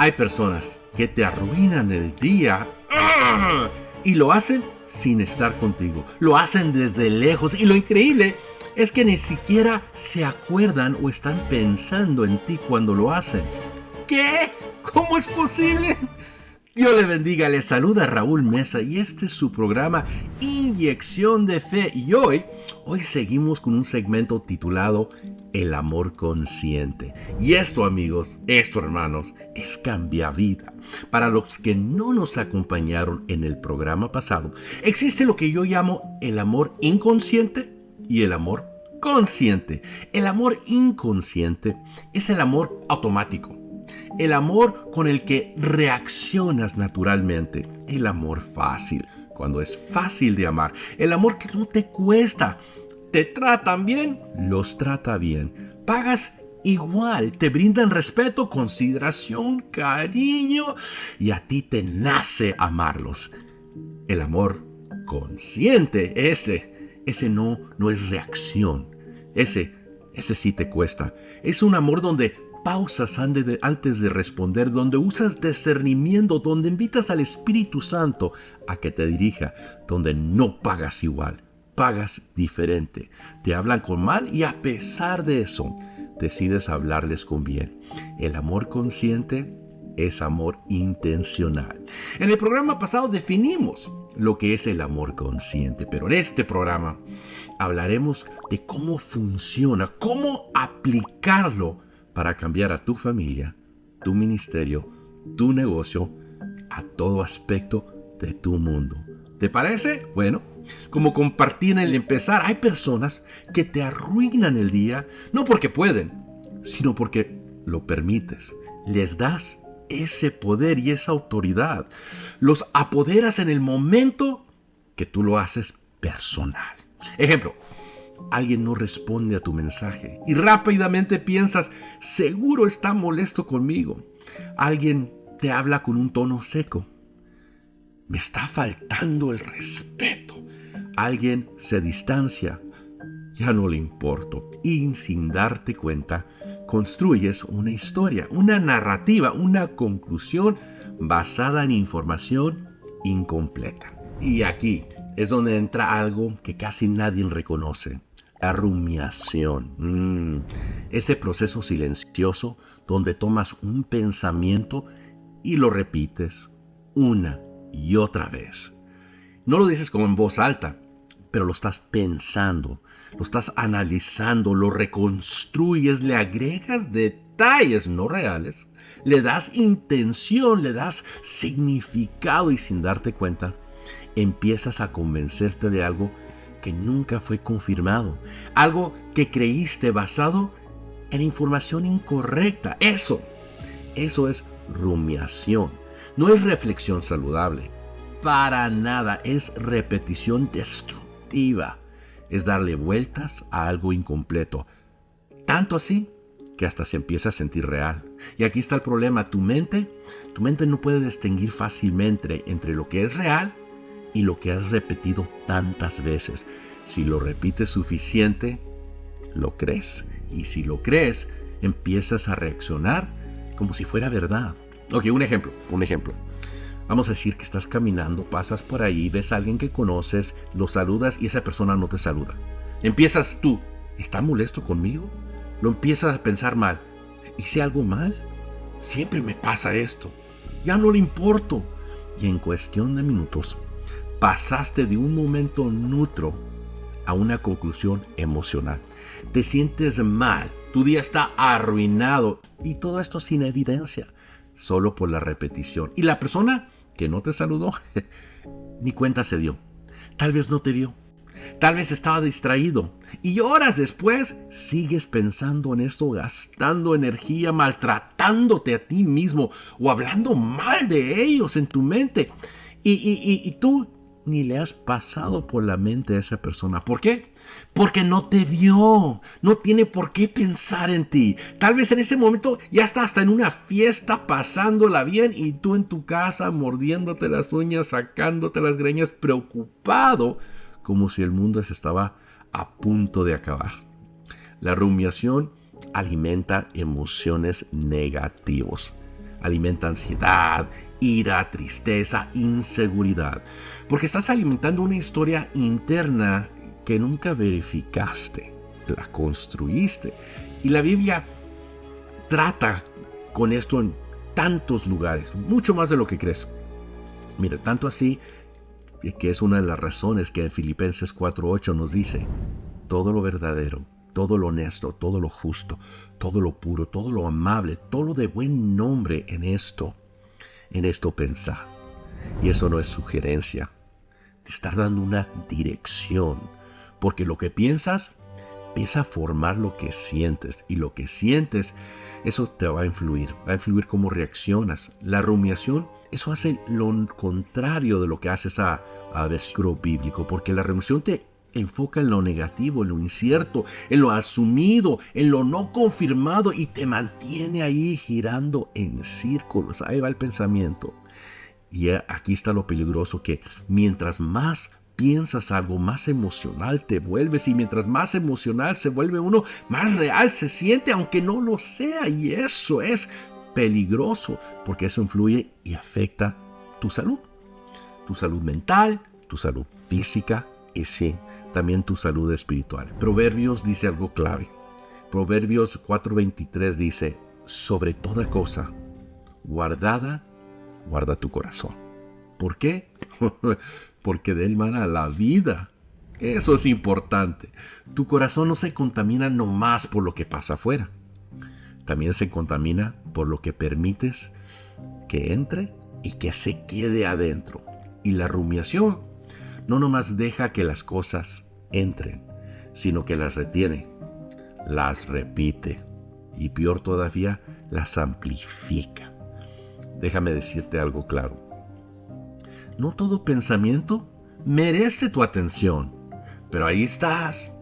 Hay personas que te arruinan el día y lo hacen sin estar contigo. Lo hacen desde lejos y lo increíble es que ni siquiera se acuerdan o están pensando en ti cuando lo hacen. ¿Qué? ¿Cómo es posible? Dios le bendiga, le saluda Raúl Mesa y este es su programa Inyección de Fe. Y hoy seguimos con un segmento titulado El amor consciente. Y esto, amigos, esto, hermanos, es Cambiavida. Para los que no nos acompañaron en el programa pasado, existe lo que yo llamo el amor inconsciente y el amor consciente. El amor inconsciente es el amor automático. El amor con el que reaccionas naturalmente. El amor fácil, cuando es fácil de amar. El amor que no te cuesta. ¿Te tratan bien? Los trata bien. Pagas igual. Te brindan respeto, consideración, cariño. Y a ti te nace amarlos. El amor consciente, ese no es reacción. Ese sí te cuesta. Es un amor donde pausas antes de responder, donde usas discernimiento, donde invitas al Espíritu Santo a que te dirija, donde no pagas igual, pagas diferente. Te hablan con mal y a pesar de eso, decides hablarles con bien. El amor consciente es amor intencional. En el programa pasado definimos lo que es el amor consciente, pero en este programa hablaremos de cómo funciona, cómo aplicarlo para cambiar a tu familia, tu ministerio, tu negocio, a todo aspecto de tu mundo. ¿Te parece? Bueno, como compartí en el empezar, hay personas que te arruinan el día, no porque pueden, sino porque lo permites. Les das ese poder y esa autoridad. Los apoderas en el momento que tú lo haces personal. Ejemplo. Alguien no responde a tu mensaje y rápidamente piensas, seguro está molesto conmigo. Alguien te habla con un tono seco. Me está faltando el respeto. Alguien se distancia. Ya no le importo. Y sin darte cuenta, construyes una historia, una narrativa, una conclusión basada en información incompleta. Y aquí es donde entra algo que casi nadie reconoce. La rumiación. Ese proceso silencioso donde tomas un pensamiento y lo repites una y otra vez. No lo dices como en voz alta, pero lo estás pensando, lo estás analizando, lo reconstruyes, le agregas detalles no reales, le das intención, le das significado y sin darte cuenta, empiezas a convencerte de algo que nunca fue confirmado, algo que creíste basado en información incorrecta. Eso es rumiación. No es reflexión saludable. Para nada. Es repetición destructiva. Es darle vueltas a algo incompleto. Tanto así que hasta se empieza a sentir real. Y aquí está el problema. Tu mente no puede distinguir fácilmente entre lo que es real y lo que has repetido tantas veces. Si lo repites suficiente, lo crees. Y si lo crees, empiezas a reaccionar como si fuera verdad. Ok, un ejemplo. Vamos a decir que estás caminando, pasas por ahí, ves a alguien que conoces, lo saludas y esa persona no te saluda. Empiezas tú, ¿está molesto conmigo? Lo empiezas a pensar mal. ¿Hice algo mal? Siempre me pasa esto. Ya no le importo. Y en cuestión de minutos, pasaste de un momento neutro a una conclusión emocional. Te sientes mal, tu día está arruinado y todo esto sin evidencia, solo por la repetición. Y la persona que no te saludó, ni cuenta se dio. Tal vez no te vio, tal vez estaba distraído. Y horas después sigues pensando en esto, gastando energía, maltratándote a ti mismo o hablando mal de ellos en tu mente. Y tú ni le has pasado por la mente a esa persona. ¿Por qué? Porque no te vio. No tiene por qué pensar en ti. Tal vez en ese momento ya está hasta en una fiesta pasándola bien y tú en tu casa mordiéndote las uñas, sacándote las greñas, preocupado como si el mundo se estaba a punto de acabar. La rumiación alimenta emociones negativas. Alimenta ansiedad, ira, tristeza, inseguridad. Porque estás alimentando una historia interna que nunca verificaste, la construiste. Y la Biblia trata con esto en tantos lugares, mucho más de lo que crees. Mira, tanto así que es una de las razones que en Filipenses 4:8 nos dice: todo lo verdadero, todo lo honesto, todo lo justo, todo lo puro, todo lo amable, todo lo de buen nombre, en esto pensad. Y eso no es sugerencia, te está dando una dirección, porque lo que piensas empieza a formar lo que sientes, y lo que sientes, eso te va a influir cómo reaccionas. La rumiación, eso hace lo contrario de lo que haces a versículo bíblico, porque la rumiación te enfoca en lo negativo, en lo incierto, en lo asumido, en lo no confirmado, y te mantiene ahí girando en círculos. Ahí va el pensamiento. Y aquí está lo peligroso, que mientras más piensas algo, más emocional te vuelves, y mientras más emocional se vuelve uno, más real se siente, aunque no lo sea. Y eso es peligroso, porque eso influye y afecta tu salud mental, tu salud física, y sí, también tu salud espiritual. Proverbios dice algo clave. Proverbios 4:23 dice: sobre toda cosa guarda tu corazón. ¿Por qué? Porque de él mana la vida. Eso es importante. Tu corazón no se contamina nomás por lo que pasa afuera. También se contamina por lo que permites que entre y que se quede adentro. Y la rumiación no nomás deja que las cosas entren, sino que las retiene, las repite, y peor todavía, las amplifica. Déjame decirte algo claro. No todo pensamiento merece tu atención, pero ahí estás,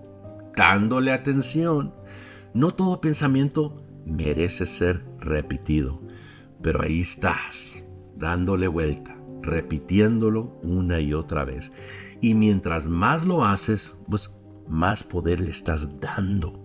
dándole atención. No todo pensamiento merece ser repetido, pero ahí estás, dándole vuelta, repitiéndolo una y otra vez. Y mientras más lo haces, pues más poder le estás dando.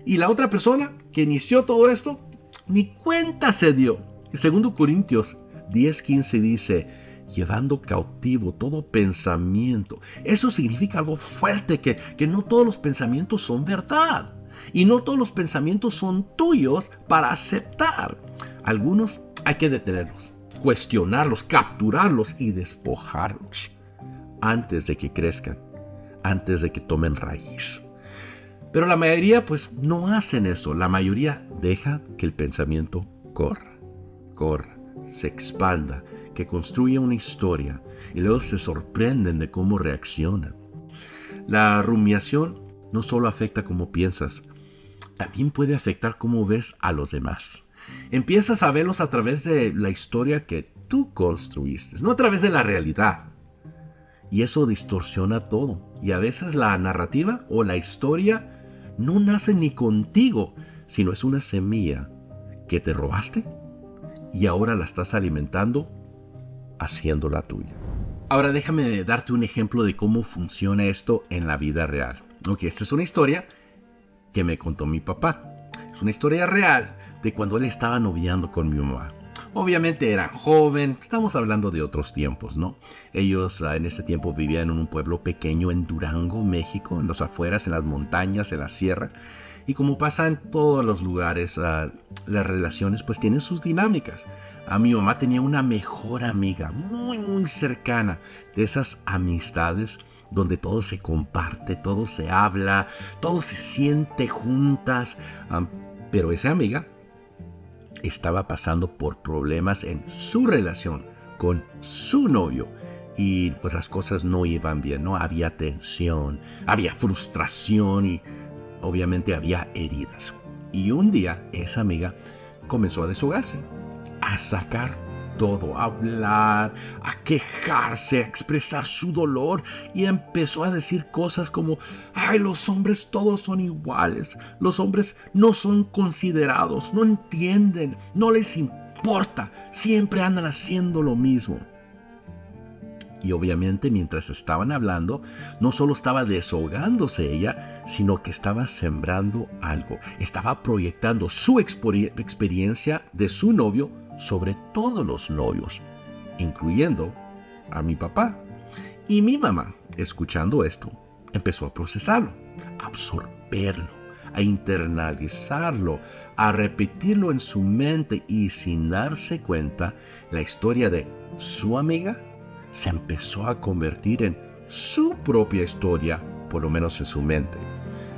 Y la otra persona que inició todo esto, ni cuenta se dio. Segundo Corintios 10:15 dice: llevando cautivo todo pensamiento. Eso significa algo fuerte, que no todos los pensamientos son verdad. Y no todos los pensamientos son tuyos para aceptar. Algunos hay que detenerlos, cuestionarlos, capturarlos y despojarlos antes de que crezcan, antes de que tomen raíz. Pero la mayoría pues no hacen eso. La mayoría deja que el pensamiento corra, se expanda, que construya una historia, y luego se sorprenden de cómo reaccionan. La rumiación no solo afecta cómo piensas, también puede afectar cómo ves a los demás. Empiezas a verlos a través de la historia que tú construiste, no a través de la realidad. Y eso distorsiona todo. Y a veces la narrativa o la historia no nace ni contigo, sino es una semilla que te robaste y ahora la estás alimentando, haciéndola tuya. Ahora déjame darte un ejemplo de cómo funciona esto en la vida real. Ok, esta es una historia que me contó mi papá. Es una historia real de cuando él estaba noviando con mi mamá. Obviamente era joven, estamos hablando de otros tiempos, ¿no? Ellos en ese tiempo vivían en un pueblo pequeño en Durango, México, en los afueras, en las montañas, en la sierra. Y como pasa en todos los lugares, las relaciones pues tienen sus dinámicas. A mi mamá tenía una mejor amiga, muy cercana, de esas amistades donde todo se comparte, todo se habla, todo se siente juntas. Pero esa amiga estaba pasando por problemas en su relación con su novio. Y pues las cosas no iban bien, ¿no? Había tensión, había frustración y obviamente había heridas. Y un día esa amiga comenzó a deshogarse, a sacar todo, a hablar, a quejarse, a expresar su dolor, y empezó a decir cosas como: ay, los hombres todos son iguales, los hombres no son considerados, no entienden, no les importa, siempre andan haciendo lo mismo. Y obviamente mientras estaban hablando, no solo estaba desahogándose ella, sino que estaba sembrando algo. Estaba proyectando su experiencia de su novio sobre todos los novios, incluyendo a mi papá. Y mi mamá, escuchando esto, empezó a procesarlo, a absorberlo, a internalizarlo, a repetirlo en su mente, y sin darse cuenta, la historia de su amiga se empezó a convertir en su propia historia, por lo menos en su mente.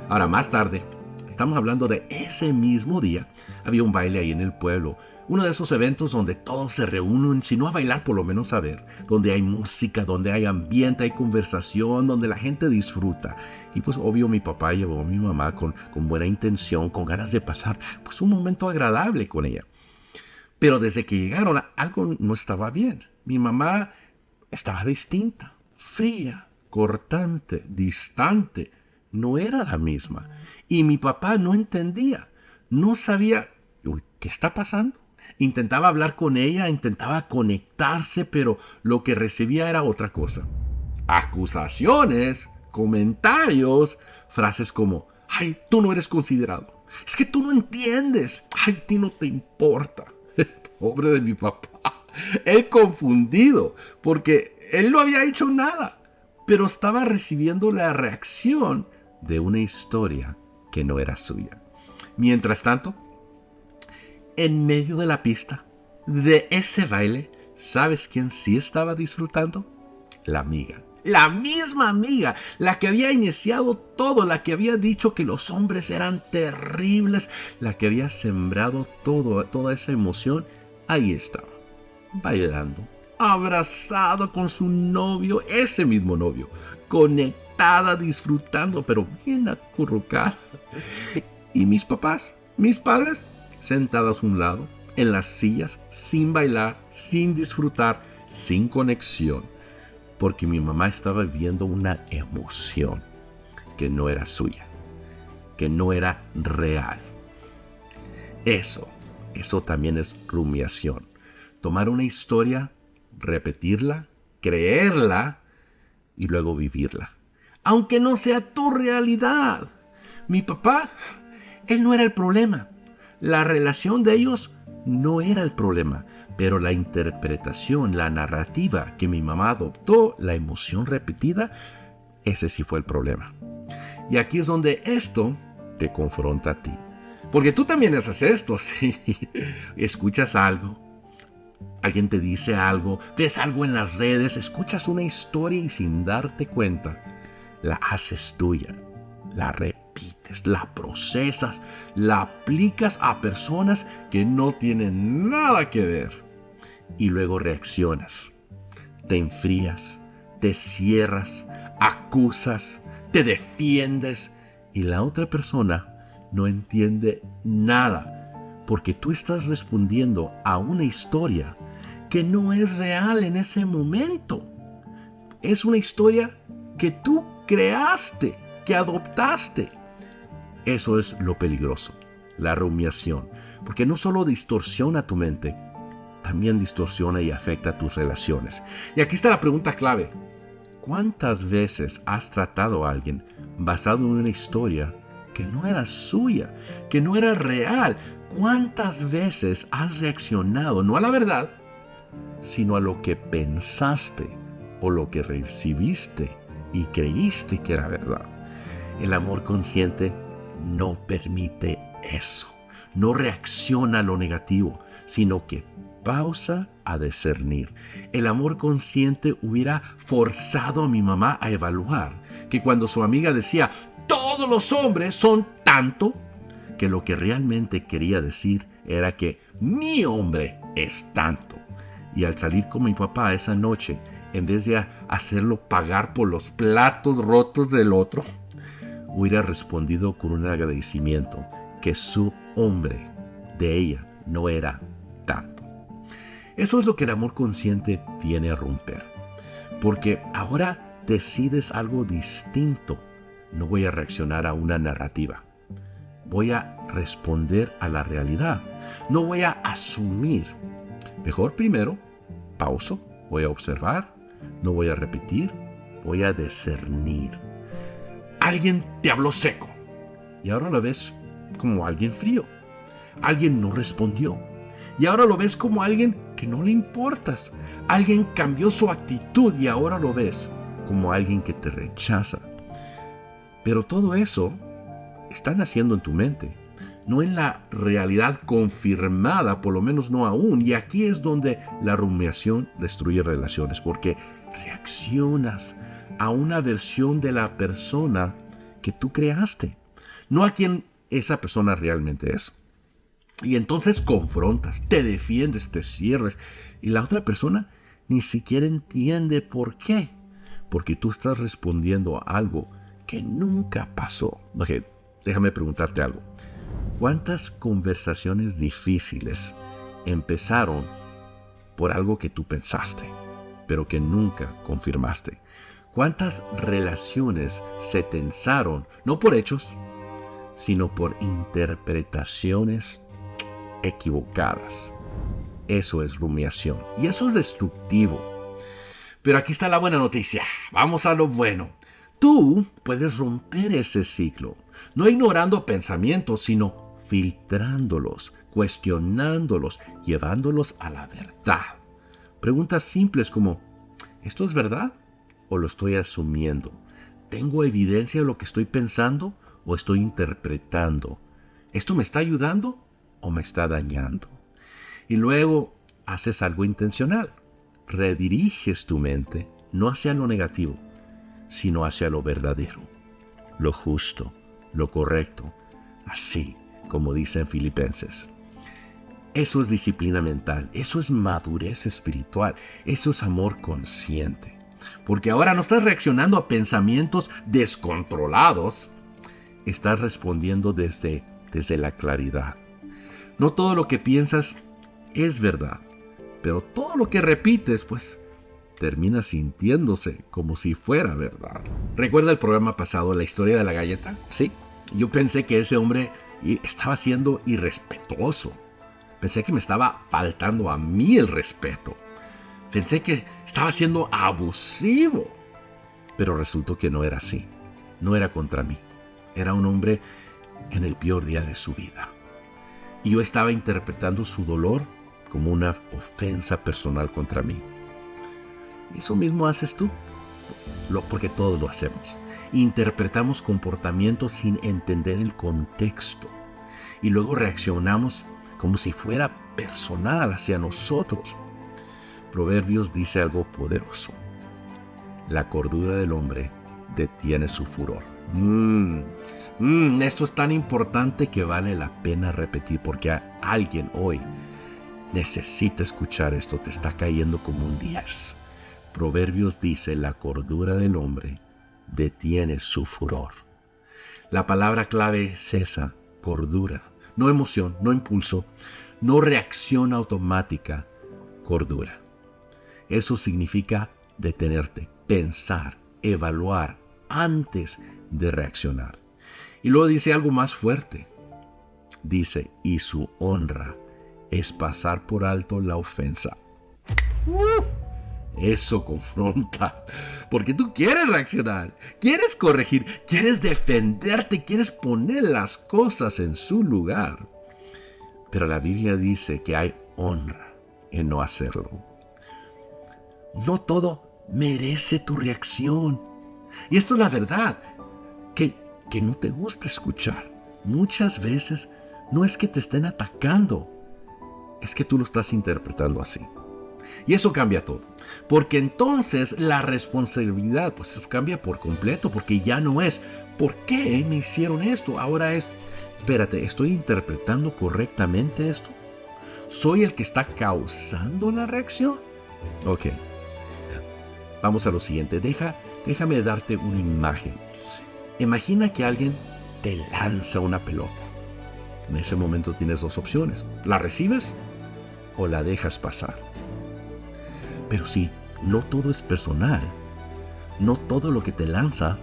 Ahora, más tarde, estamos hablando de ese mismo día, había un baile ahí en el pueblo, uno de esos eventos donde todos se reúnen, si no a bailar, por lo menos a ver, donde hay música, donde hay ambiente, hay conversación, donde la gente disfruta. Y pues obvio mi papá llevó a mi mamá con buena intención, con ganas de pasar pues un momento agradable con ella. Pero desde que llegaron, algo no estaba bien. Mi mamá estaba distinta, fría, cortante, distante. No era la misma. Y mi papá no entendía, no sabía, uy, ¿qué está pasando? Intentaba hablar con ella, intentaba conectarse, pero lo que recibía era otra cosa. Acusaciones, comentarios, frases como, ay, tú no eres considerado. Es que tú no entiendes. Ay, a ti no te importa. Pobre de mi papá. Él confundido, porque él no había hecho nada, pero estaba recibiendo la reacción de una historia que no era suya. Mientras tanto, en medio de la pista, de ese baile, ¿sabes quién sí estaba disfrutando? La amiga. La misma amiga, la que había iniciado todo, la que había dicho que los hombres eran terribles, la que había sembrado toda esa emoción, ahí estaba, bailando, abrazada con su novio, ese mismo novio, conectada, disfrutando, pero bien acurrucada. Y mis papás, mis padres, sentados a un lado, en las sillas, sin bailar, sin disfrutar, sin conexión, porque mi mamá estaba viviendo una emoción que no era suya, que no era real. Eso también es rumiación. Tomar una historia, repetirla, creerla y luego vivirla, aunque no sea tu realidad. Mi papá, él no era el problema. La relación de ellos no era el problema, pero la interpretación, la narrativa que mi mamá adoptó, la emoción repetida, ese sí fue el problema. Y aquí es donde esto te confronta a ti. Porque tú también haces esto, ¿sí? Escuchas algo, alguien te dice algo, ves algo en las redes, escuchas una historia y sin darte cuenta, la haces tuya, la repites, la procesas, la aplicas a personas que no tienen nada que ver y luego reaccionas, te enfrías, te cierras, acusas, te defiendes y la otra persona no entiende nada porque tú estás respondiendo a una historia que no es real en ese momento. Es una historia que tú creaste, que adoptaste. Eso es lo peligroso, la rumiación, porque no solo distorsiona tu mente, también distorsiona y afecta tus relaciones. Y aquí está la pregunta clave. ¿Cuántas veces has tratado a alguien basado en una historia que no era suya, que no era real? ¿Cuántas veces has reaccionado no a la verdad, sino a lo que pensaste o lo que recibiste y creíste que era verdad? El amor consciente no permite eso. No reacciona a lo negativo, sino que pausa a discernir. El amor consciente hubiera forzado a mi mamá a evaluar que cuando su amiga decía todos los hombres son tanto, que lo que realmente quería decir era que mi hombre es tanto. Y al salir con mi papá esa noche, en vez de hacerlo pagar por los platos rotos del otro, hubiera respondido con un agradecimiento que su hombre de ella no era tanto. Eso es lo que el amor consciente viene a romper. Porque ahora decides algo distinto. No voy a reaccionar a una narrativa. Voy a responder a la realidad. No voy a asumir. Mejor primero, pauso, voy a observar, no voy a repetir, voy a discernir. Alguien te habló seco y ahora lo ves como alguien frío. Alguien no respondió y ahora lo ves como alguien que no le importas. Alguien cambió su actitud y ahora lo ves como alguien que te rechaza. Pero todo eso está naciendo en tu mente, no en la realidad confirmada, por lo menos no aún. Y aquí es donde la rumiación destruye relaciones, porque reaccionas a una versión de la persona que tú creaste, no a quien esa persona realmente es. Y entonces confrontas, te defiendes, te cierres, y la otra persona ni siquiera entiende por qué. Porque tú estás respondiendo a algo que nunca pasó. Ok, déjame preguntarte algo. ¿Cuántas conversaciones difíciles empezaron por algo que tú pensaste, pero que nunca confirmaste? ¿Cuántas relaciones se tensaron, no por hechos, sino por interpretaciones equivocadas? Eso es rumiación y eso es destructivo. Pero aquí está la buena noticia. Vamos a lo bueno. Tú puedes romper ese ciclo, no ignorando pensamientos, sino filtrándolos, cuestionándolos, llevándolos a la verdad. Preguntas simples como, ¿esto es verdad o lo estoy asumiendo? ¿Tengo evidencia de lo que estoy pensando o estoy interpretando? ¿Esto me está ayudando o me está dañando? Y luego haces algo intencional. Rediriges tu mente no hacia lo negativo, sino hacia lo verdadero, lo justo, lo correcto, así como dicen Filipenses. Eso es disciplina mental, eso es madurez espiritual, eso es amor consciente. Porque ahora no estás reaccionando a pensamientos descontrolados, estás respondiendo desde la claridad. No todo lo que piensas es verdad, pero todo lo que repites, pues, termina sintiéndose como si fuera verdad. ¿Recuerda el programa pasado, la historia de la galleta? Sí. Yo pensé que ese hombre estaba siendo irrespetuoso. Pensé que me estaba faltando a mí el respeto. Pensé que estaba siendo abusivo. Pero resultó que no era así. No era contra mí. Era un hombre en el peor día de su vida. Y yo estaba interpretando su dolor como una ofensa personal contra mí. Eso mismo haces tú, porque todos lo hacemos. Interpretamos comportamientos sin entender el contexto y luego reaccionamos como si fuera personal hacia nosotros. Proverbios dice algo poderoso. La cordura del hombre detiene su furor. Esto es tan importante que vale la pena repetir, porque alguien hoy necesita escuchar esto. Te está cayendo como un 10. Proverbios dice, la cordura del hombre detiene su furor. La palabra clave es esa, cordura. No emoción, no impulso, no reacción automática, cordura. Eso significa detenerte, pensar, evaluar antes de reaccionar. Y luego dice algo más fuerte. Dice, y su honra es pasar por alto la ofensa. Eso confronta, porque tú quieres reaccionar, quieres corregir, quieres defenderte, quieres poner las cosas en su lugar. Pero la Biblia dice que hay honra en no hacerlo. No todo merece tu reacción. Y esto es la verdad, que no te gusta escuchar. Muchas veces no es que te estén atacando, es que tú lo estás interpretando así. Y eso cambia todo. Porque entonces la responsabilidad, pues eso cambia por completo, porque ya no es ¿por qué me hicieron esto? Ahora es, espérate, ¿estoy interpretando correctamente esto? ¿Soy el que está causando la reacción? Ok, vamos a lo siguiente. Déjame darte una imagen. Imagina que alguien te lanza una pelota. En ese momento tienes dos opciones. ¿La recibes o la dejas pasar? Pero sí, no todo es personal. No todo lo que te lanza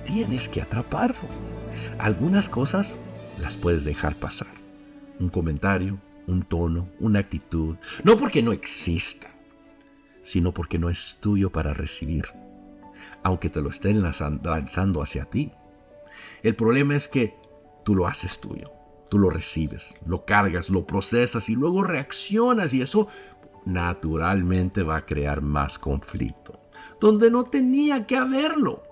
tienes que atraparlo. Algunas cosas las puedes dejar pasar. Un comentario, un tono, una actitud. No porque no exista, sino porque no es tuyo para recibir, aunque te lo estén lanzando hacia ti. El problema es que tú lo haces tuyo. Tú lo recibes, lo cargas, lo procesas y luego reaccionas y eso naturalmente va a crear más conflicto, donde no tenía que haberlo.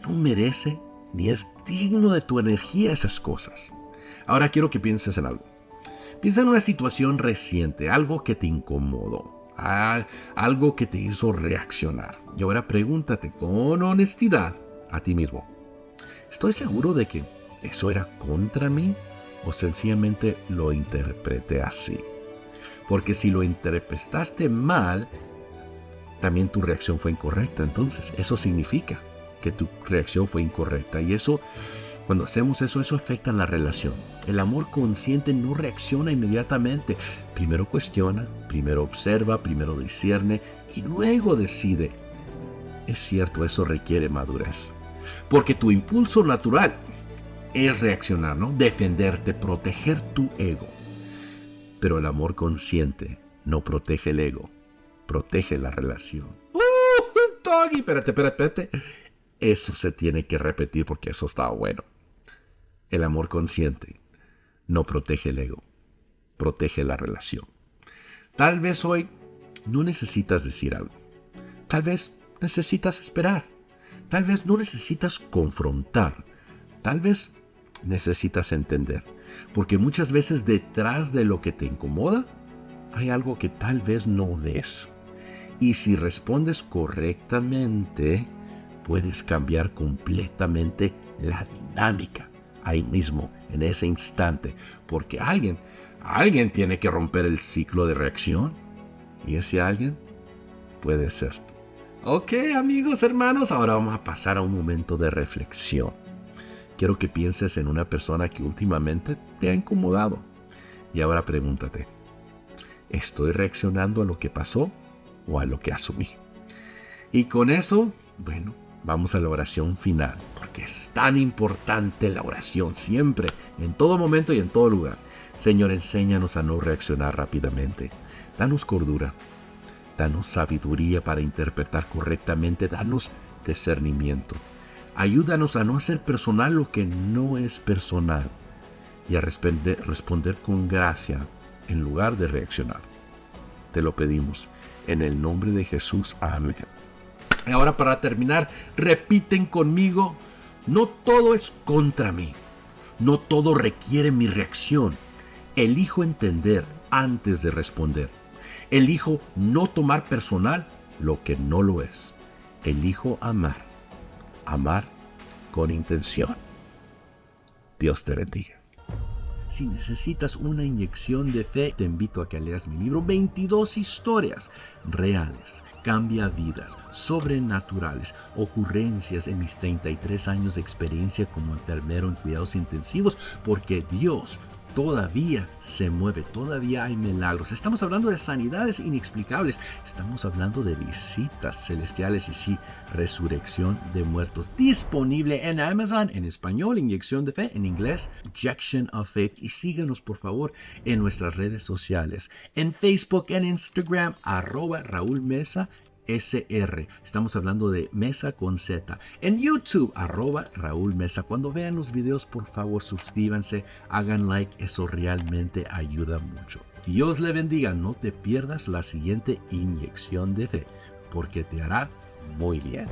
No merece ni es digno de tu energía esas cosas. Ahora quiero que pienses en algo. Piensa en una situación reciente, algo que te incomodó, algo que te hizo reaccionar. Y ahora pregúntate con honestidad a ti mismo, ¿estoy seguro de que eso era contra mí o sencillamente lo interpreté así? Porque si lo interpretaste mal, también tu reacción fue incorrecta. Entonces, eso significa que tu reacción fue incorrecta. Y eso, cuando hacemos eso, eso afecta la relación. El amor consciente no reacciona inmediatamente. Primero cuestiona, primero observa, primero discierne y luego decide. Es cierto, eso requiere madurez. Porque tu impulso natural es reaccionar, ¿no? Defenderte, proteger tu ego. Pero el amor consciente no protege el ego, protege la relación. Doggy, espérate. Eso se tiene que repetir porque eso está bueno. El amor consciente no protege el ego, protege la relación. Tal vez hoy no necesitas decir algo. Tal vez necesitas esperar. Tal vez no necesitas confrontar. Tal vez necesitas entender. Porque muchas veces detrás de lo que te incomoda hay algo que tal vez no ves. Y si respondes correctamente, puedes cambiar completamente la dinámica ahí mismo, en ese instante. Porque alguien tiene que romper el ciclo de reacción. Y ese alguien puede ser. Ok, amigos, hermanos, ahora vamos a pasar a un momento de reflexión. Quiero que pienses en una persona que últimamente te ha incomodado. Y ahora pregúntate, ¿estoy reaccionando a lo que pasó o a lo que asumí? Y con eso, bueno, vamos a la oración final, porque es tan importante la oración siempre, en todo momento y en todo lugar. Señor, enséñanos a no reaccionar rápidamente. Danos cordura, danos sabiduría para interpretar correctamente, danos discernimiento. Ayúdanos a no hacer personal lo que no es personal y a responder con gracia en lugar de reaccionar. Te lo pedimos en el nombre de Jesús. Amén. Y ahora para terminar, repiten conmigo, no todo es contra mí, no todo requiere mi reacción. Elijo entender antes de responder. Elijo no tomar personal lo que no lo es. Elijo amar. Amar con intención. Dios te bendiga. Si necesitas una inyección de fe, te invito a que leas mi libro 22 historias reales, cambia vidas, sobrenaturales, ocurrencias en mis 33 años de experiencia como enfermero en cuidados intensivos, porque Dios todavía se mueve, todavía hay milagros. Estamos hablando de sanidades inexplicables, estamos hablando de visitas celestiales y sí, resurrección de muertos. Disponible en Amazon, en español, Inyección de Fe, en inglés, Injection of Faith. Y síganos por favor en nuestras redes sociales, en Facebook, en Instagram, @Raúl Mesa SR. Estamos hablando de Mesa con Z. En YouTube, @Raúl Mesa. Cuando vean los videos, por favor, suscríbanse, hagan like. Eso realmente ayuda mucho. Dios le bendiga. No te pierdas la siguiente inyección de fe, porque te hará muy bien.